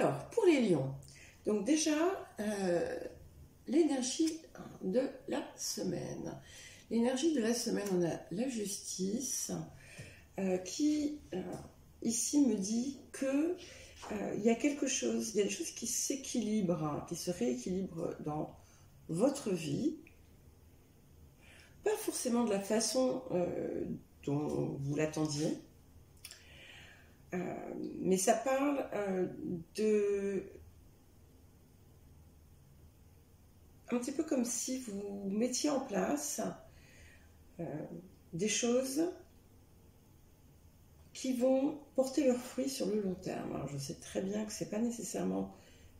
Alors, pour les lions, donc déjà, l'énergie de la semaine. L'énergie de la semaine, on a la justice qui, ici, me dit que il y a quelque chose, il y a des choses qui s'équilibrent, qui se rééquilibrent dans votre vie. Pas forcément de la façon dont vous l'attendiez, mais ça parle un petit peu comme si vous mettiez en place des choses qui vont porter leurs fruits sur le long terme. Alors je sais très bien que ce n'est pas nécessairement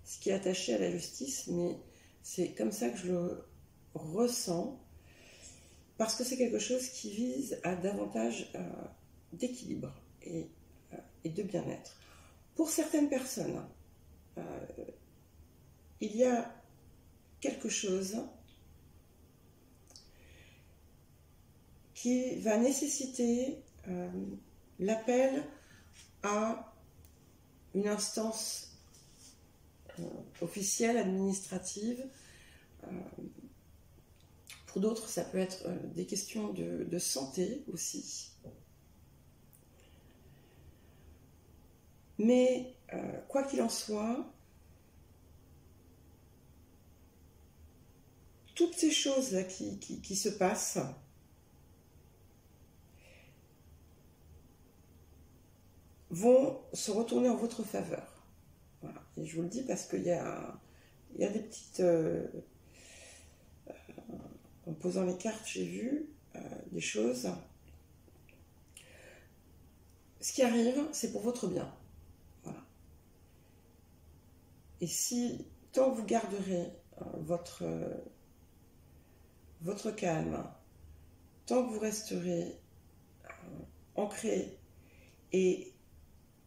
ce qui est attaché à la justice, mais c'est comme ça que je le ressens, parce que c'est quelque chose qui vise à davantage d'équilibre et de bien-être. Pour certaines personnes, il y a quelque chose qui va nécessiter l'appel à une instance officielle, administrative. Pour d'autres, ça peut être des questions de santé aussi. Mais quoi qu'il en soit, toutes ces choses-là qui se passent vont se retourner en votre faveur. Voilà. Et je vous le dis parce qu'il y a des petites... en posant les cartes, j'ai vu des choses. Ce qui arrive, c'est pour votre bien. Voilà. Et si, tant que vous garderez votre calme, tant que vous resterez ancré et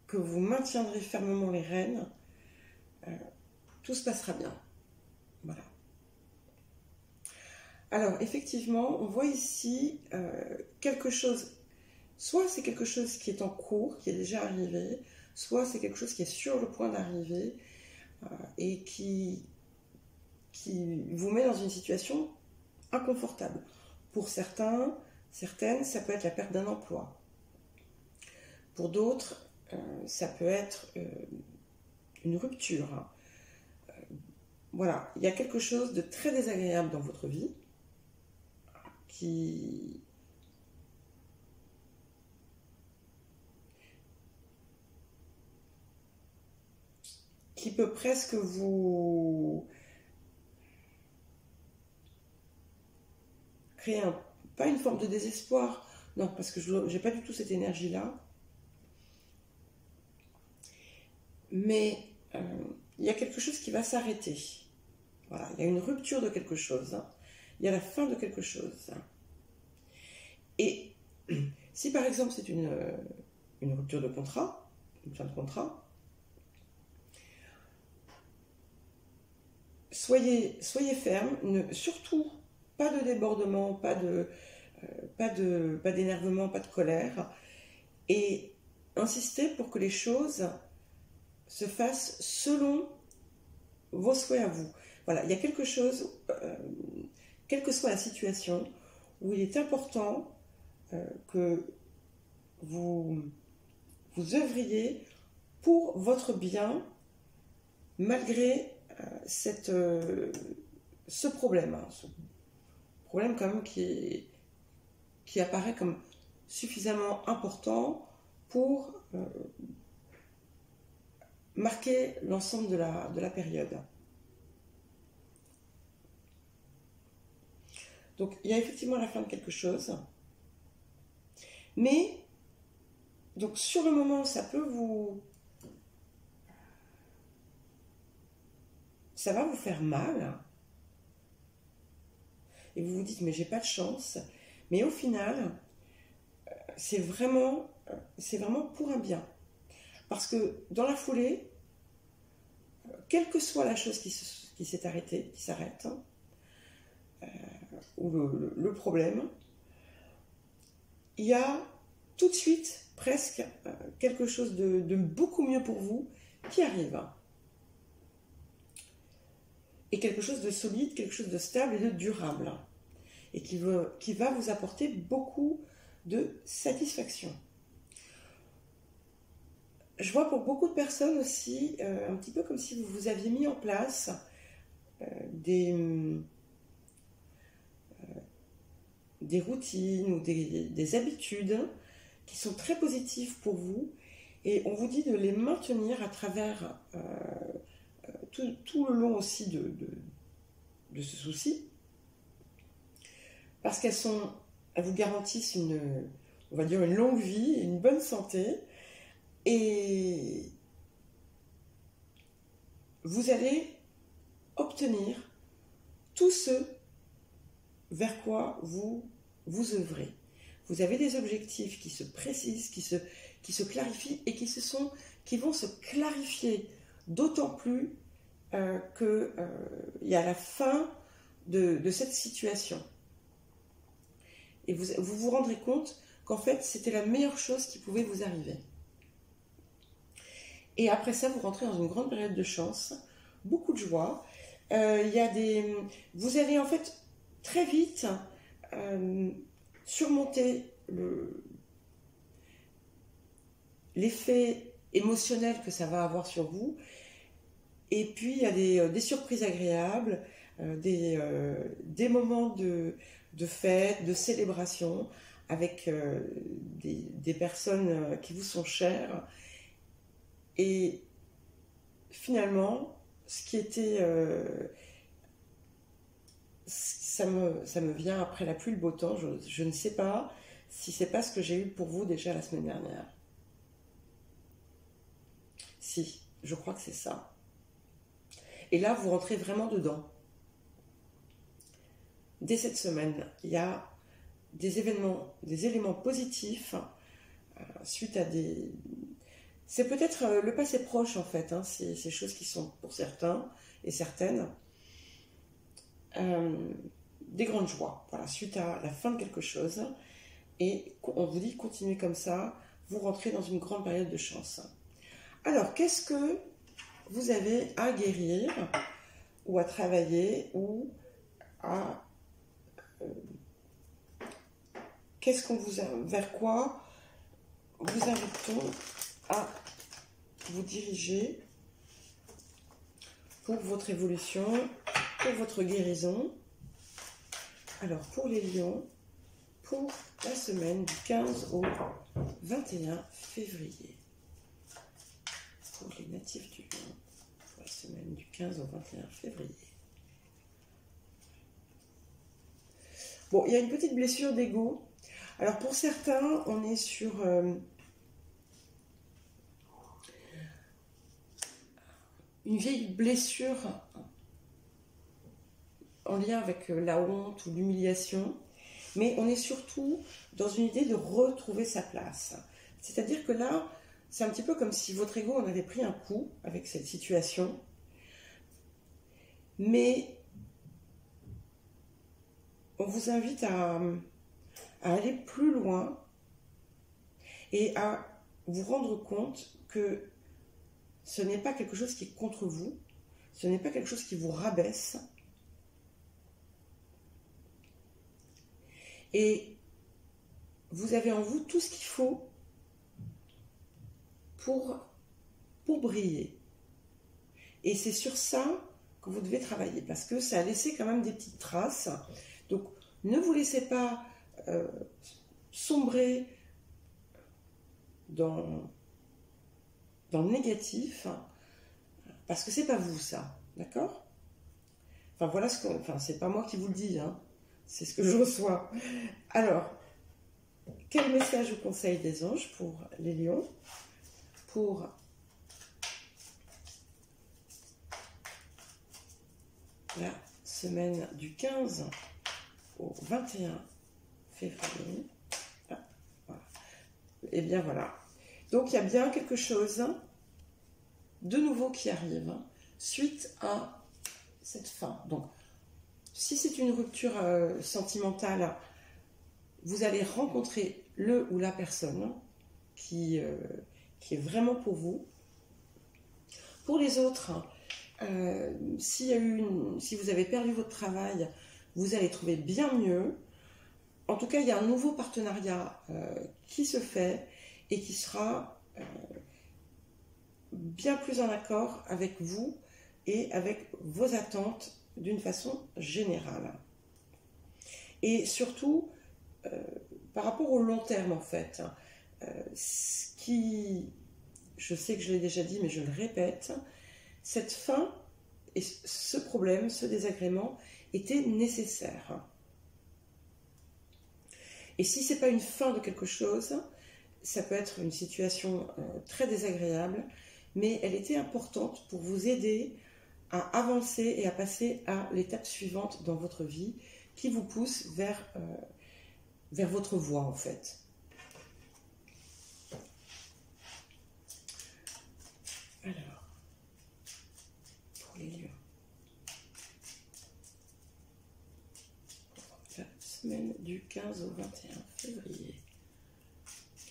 que vous maintiendrez fermement les rênes, tout se passera bien. Voilà. Alors, effectivement, on voit ici quelque chose, soit c'est quelque chose qui est en cours, qui est déjà arrivé, soit c'est quelque chose qui est sur le point d'arriver et qui vous met dans une situation inconfortable. Pour certaines, ça peut être la perte d'un emploi. Pour d'autres, ça peut être une rupture. Voilà, il y a quelque chose de très désagréable dans votre vie qui peut presque vous créer pas une forme de désespoir, non, parce que je n'ai pas du tout cette énergie-là, mais il y a quelque chose qui va s'arrêter. Voilà, il y a une rupture de quelque chose, il y a la fin de quelque chose. Et si par exemple c'est une rupture de contrat, une fin de contrat, soyez ferme, surtout pas de débordement, pas d'énervement, pas de colère, et insistez pour que les choses se fassent selon vos souhaits à vous. Voilà, il y a quelque chose, quelle que soit la situation, où il est important que vous œuvriez pour votre bien, malgré ce problème. Ce problème quand même qui apparaît comme suffisamment important pour marquer l'ensemble de la période. Donc il y a effectivement la fin de quelque chose, mais donc sur le moment ça va vous faire mal et vous vous dites mais j'ai pas de chance, mais au final c'est vraiment pour un bien, parce que dans la foulée, quelle que soit la chose qui s'est arrêtée, qui s'arrête, ou le problème, il y a tout de suite presque quelque chose de beaucoup mieux pour vous qui arrive. et quelque chose de solide, quelque chose de stable et de durable, et qui va vous apporter beaucoup de satisfaction. Je vois pour beaucoup de personnes aussi, un petit peu comme si vous aviez mis en place des routines ou des habitudes qui sont très positives pour vous, et on vous dit de les maintenir à travers tout le long aussi de ce souci, parce qu'elles vous garantissent on va dire une longue vie, une bonne santé, et vous allez obtenir tout ce vers quoi vous œuvrez. Vous avez des objectifs qui se précisent, qui se clarifient et qui vont se clarifier d'autant plus qu'il y a la fin de cette situation. Et vous vous rendrez compte qu'en fait, c'était la meilleure chose qui pouvait vous arriver. Et après ça, vous rentrez dans une grande période de chance, beaucoup de joie. Vous allez en fait très vite surmonter l'effet émotionnel que ça va avoir sur vous. Et puis, il y a des surprises agréables, des moments de fête, de célébration avec des personnes qui vous sont chères. Et finalement, ce qui était... ça me vient après la pluie, le beau temps. Je ne sais pas si c'est pas ce que j'ai eu pour vous déjà la semaine dernière. Si, je crois que c'est ça. Et là, vous rentrez vraiment dedans. Dès cette semaine, il y a des éléments positifs suite à des... C'est peut-être le passé proche en fait, hein, ces choses qui sont pour certains et certaines des grandes joies, voilà, suite à la fin de quelque chose. Et on vous dit continuez comme ça, vous rentrez dans une grande période de chance. Alors, qu'est-ce que vous avez à guérir ou à travailler ou à... vers quoi vous invitons à vous diriger pour votre évolution, pour votre guérison. Alors, pour les lions, pour la semaine du 15 au 21 février. Pour les natifs du lion, pour la semaine du 15 au 21 février. Bon, il y a une petite blessure d'ego. Alors, pour certains, on est sur... une vieille blessure en lien avec la honte ou l'humiliation, mais on est surtout dans une idée de retrouver sa place. C'est-à-dire que là, c'est un petit peu comme si votre ego en avait pris un coup avec cette situation, mais on vous invite à aller plus loin et à vous rendre compte que ce n'est pas quelque chose qui est contre vous, ce n'est pas quelque chose qui vous rabaisse. Et vous avez en vous tout ce qu'il faut pour briller. Et c'est sur ça que vous devez travailler, parce que ça a laissé quand même des petites traces. Donc, ne vous laissez pas sombrer dans le négatif, parce que c'est pas vous ça, d'accord? Enfin voilà c'est pas moi qui vous le dis, hein, c'est ce que je reçois. Alors, quel message ou conseil des anges pour les lions, pour la semaine du 15 au 21 février? Voilà. Et bien voilà. Donc il y a bien quelque chose de nouveau qui arrive suite à cette fin. Donc si c'est une rupture sentimentale, vous allez rencontrer le ou la personne qui est vraiment pour vous. Pour les autres, si vous avez perdu votre travail, vous allez trouver bien mieux. En tout cas, il y a un nouveau partenariat qui se fait et qui sera bien plus en accord avec vous et avec vos attentes d'une façon générale. Et surtout, par rapport au long terme en fait, je sais que je l'ai déjà dit mais je le répète, cette fin et ce problème, ce désagrément était nécessaire. Et si ce n'est pas une fin de quelque chose, ça peut être une situation très désagréable, mais elle était importante pour vous aider à avancer et à passer à l'étape suivante dans votre vie qui vous pousse vers votre voie en fait. Alors, pour les lieux. La semaine du 15 au 21 février.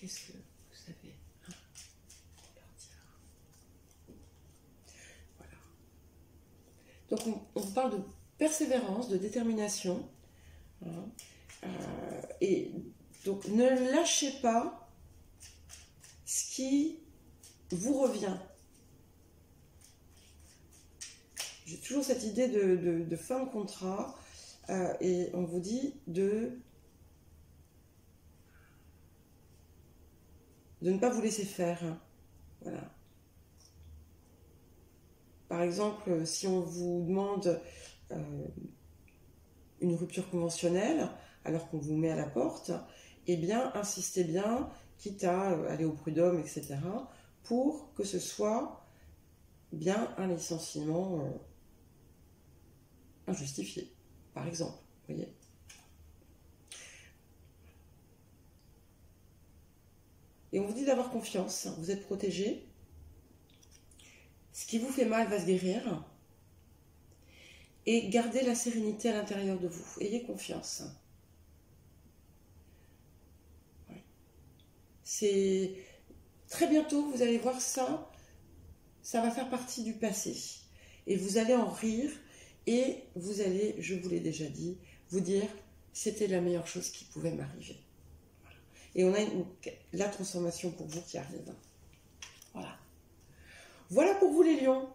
Qu'est-ce que vous avez à partir? Voilà. Donc on parle de persévérance, de détermination. Hein, et donc ne lâchez pas ce qui vous revient. J'ai toujours cette idée de fin de contrat et on vous dit de ne pas vous laisser faire. Voilà. Par exemple, si on vous demande une rupture conventionnelle alors qu'on vous met à la porte, eh bien, insistez bien, quitte à aller au prud'homme, etc., pour que ce soit bien un licenciement injustifié, par exemple. Vous voyez ? Et on vous dit d'avoir confiance, vous êtes protégé. Ce qui vous fait mal va se guérir. Et gardez la sérénité à l'intérieur de vous. Ayez confiance. Ouais. C'est très bientôt, vous allez voir ça. Ça va faire partie du passé. Et vous allez en rire. Et vous allez, je vous l'ai déjà dit, vous dire c'était la meilleure chose qui pouvait m'arriver. Voilà. Et on a la transformation pour vous qui arrive. Voilà. Voilà pour vous les lions.